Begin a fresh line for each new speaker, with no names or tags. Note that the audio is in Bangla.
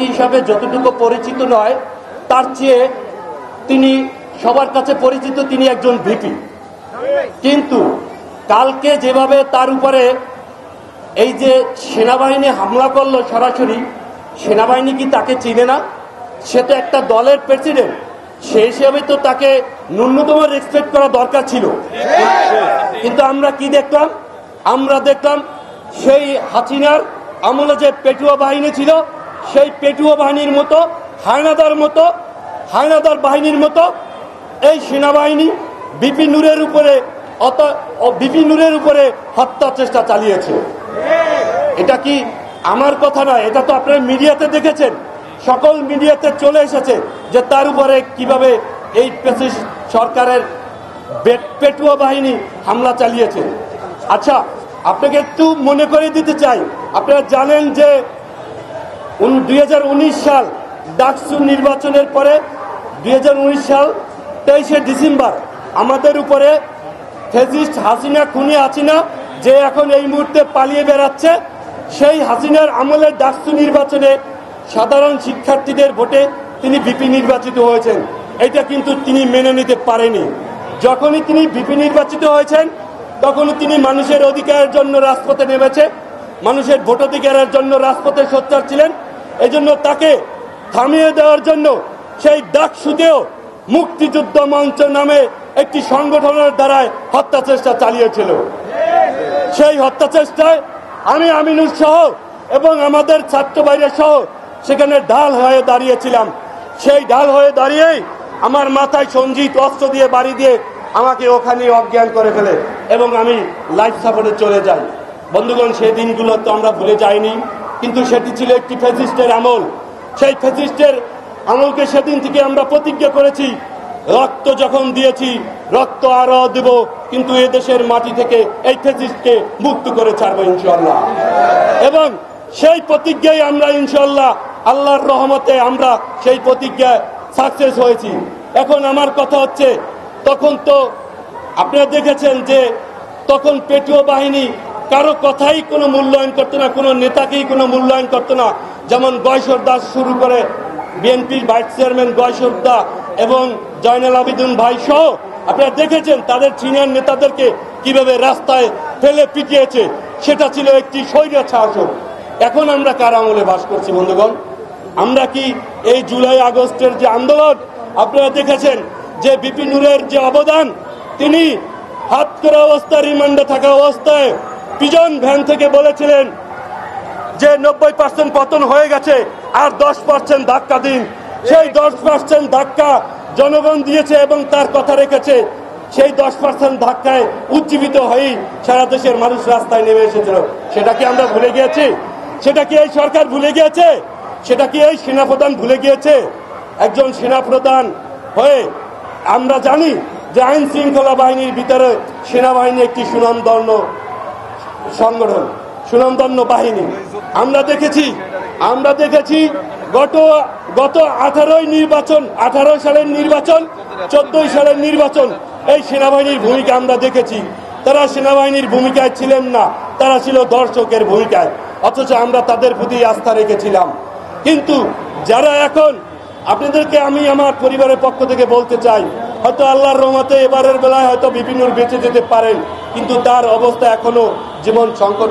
সেনাপতি হিসাবে যতটুকু পরিচিত নয়, তার চেয়ে তিনি সবার কাছে পরিচিত, তিনি একজন ভিপি। কিন্তু কালকে যেভাবে তার উপরে এই যে সেনাবাহিনী হামলা করলো সরাসরি, সেনাবাহিনী কি তাকে চিনে না? সে তো একটা দলের প্রেসিডেন্ট, সেই হিসেবে তো তাকে ন্যূনতম রেসপেক্ট করা দরকার ছিল। কিন্তু আমরা কি দেখলাম? আমরা দেখলাম সেই হাসিনার আমলে যে পেটুয়া বাহিনী ছিল, সেই পেটুয়া বাহিনীর মতো হায়নাদার বাহিনীর মতো এই সেনাবাহিনী বিপি নূরের উপরে হত্যা চেষ্টা চালিয়েছে। এটা কি আমার কথা নয়, এটা তো আপনারা মিডিয়াতে দেখেছেন, সকল মিডিয়াতে চলে এসেছে যে তার উপরে কিভাবে এই সরকারের পেটুয়া বাহিনী হামলা চালিয়েছে। আচ্ছা, আপনাকে একটু মনে করে দিতে চাই, আপনারা জানেন যে 2019 সাল ডাকসু নির্বাচনের পরে 2019 সাল 23শে ডিসেম্বর আমাদের উপরে ফ্যাসিস্ট হাসিনা, খুনি হাসিনা, যে এখন এই মুহূর্তে পালিয়ে বেড়াচ্ছে, সেই হাসিনার আমলের ডাকসু নির্বাচনে সাধারণ শিক্ষার্থীদের ভোটে তিনি ভিপি নির্বাচিত হয়েছেন। এটা কিন্তু তিনি মেনে নিতে পারেনি। যখনই তিনি ভিপি নির্বাচিত হয়েছেন, তখনই তিনি মানুষের অধিকারের জন্য রাজপথে নেমেছে, মানুষের ভোটাধিকারের জন্য রাজপথে সোচ্চার ছিলেন। এই জন্য তাকে থামিয়ে দেওয়ার জন্য সেই ডাকসুতেও মুক্তিযুদ্ধ মঞ্চ নামে একটি সংগঠনের দ্বারায় হত্যা চেষ্টা চালিয়েছিল। সেই হত্যা চেষ্টায় আমি আমিনুর সহ এবং আমাদের ছাত্র ভাইরা সহ সেখানে ঢাল হয়ে দাঁড়িয়েছিলাম। সেই ঢাল হয়ে দাঁড়িয়েই আমার মাথায় সঞ্জিত অস্ত্র দিয়ে বাড়ি দিয়ে আমাকে ওখানে অজ্ঞান করে ফেলে এবং আমি লাইফ সাপোর্টে চলে যাই। বন্ধুগণ, সেই দিনগুলো তো আমরা ভুলে যাইনি, কিন্তু সেটি ছিল একটি ফ্যাসিস্টের আমল। সেই ফ্যাসিস্টের আমলকে সেদিন থেকে আমরা প্রতিজ্ঞা করেছি, রক্ত যখন দিয়েছি রক্ত আরো দেব, কিন্তু এদেশের মাটি থেকে এই ফ্যাসিস্টকে মুক্ত করে ছাড়বো ইনশাআল্লাহ। এবং সেই প্রতিজ্ঞায় আমরা ইনশাআল্লাহ আল্লাহর রহমতে আমরা সেই প্রতিজ্ঞায় সাকসেস হয়েছি। এখন আমার কথা হচ্ছে, তখন তো আপনারা দেখেছেন যে তখন পেটুয়া বাহিনী কারো কথাই কোনো মূল্যায়ন করতো না, কোনো নেতাকেই কোনো মূল্যায়ন করতো না। যেমন গয়সর দাস শুরু করে বিএনপির ভাইস চেয়ারম্যান গয়সর দা এবং জয়নাল আবেদিন ভাই সহ আপনারা দেখেছেন তাদের সিনিয়র নেতাদেরকে কিভাবে রাস্তায় ফেলে পিটিয়েছে। সেটা ছিল একটি স্বৈরাচার শাসন। এখন আমরা কার আমলে বাস করছি বন্ধুগণ? আমরা কি এই জুলাই আগস্টের যে আন্দোলন আপনারা দেখেছেন, যে বিপি নূরের যে অবদান, তিনি হাত করা অবস্থায়, রিমান্ডে থাকা অবস্থায় পিজন ভ্যান থেকে বলেছিলেন যে 90% পতন হয়ে গেছে, আর 10% ধাক্কা দিন। সেই 10% ধাক্কা জনগণ দিয়েছে এবং তার কথা রেখেছে। সেই 10% ধাক্কায় উজ্জীবিত হয়েই সারা দেশের মানুষ রাস্তায় নেমে এসেছিল। সেটা কি আমরা ভুলে গিয়েছি? সেটা কি এই সরকার ভুলে গিয়েছে? সেটা কি এই সেনাপ্রধান ভুলে গিয়েছে? একজন সেনাপ্রধান হয়ে আমরা জানি যে আইন শৃঙ্খলা বাহিনীর ভিতরে সেনাবাহিনী একটি সুনামধন্য সংগঠন, সুনামধন্য বাহিনী। আমরা দেখেছি গত 18 সালের নির্বাচন, 14 সালের নির্বাচন, এই সেনাবাহিনীর ভূমিকা আমরা দেখেছি। তারা সেনাবাহিনীর ভূমিকায় ছিলেন না, তারা ছিল দর্শকের ভূমিকায়, অথচ আমরা তাদের প্রতি আস্থা রেখেছিলাম। কিন্তু যারা এখন, আপনাদেরকে আমি আমার পরিবারের পক্ষ থেকে বলতে চাই, হয়তো আল্লাহর রহমতে এবারের বেলায় হয়তো বিপিনুর বেঁচে যেতে পারেন, কিন্তু তার অবস্থা এখনো জীবন সংকট।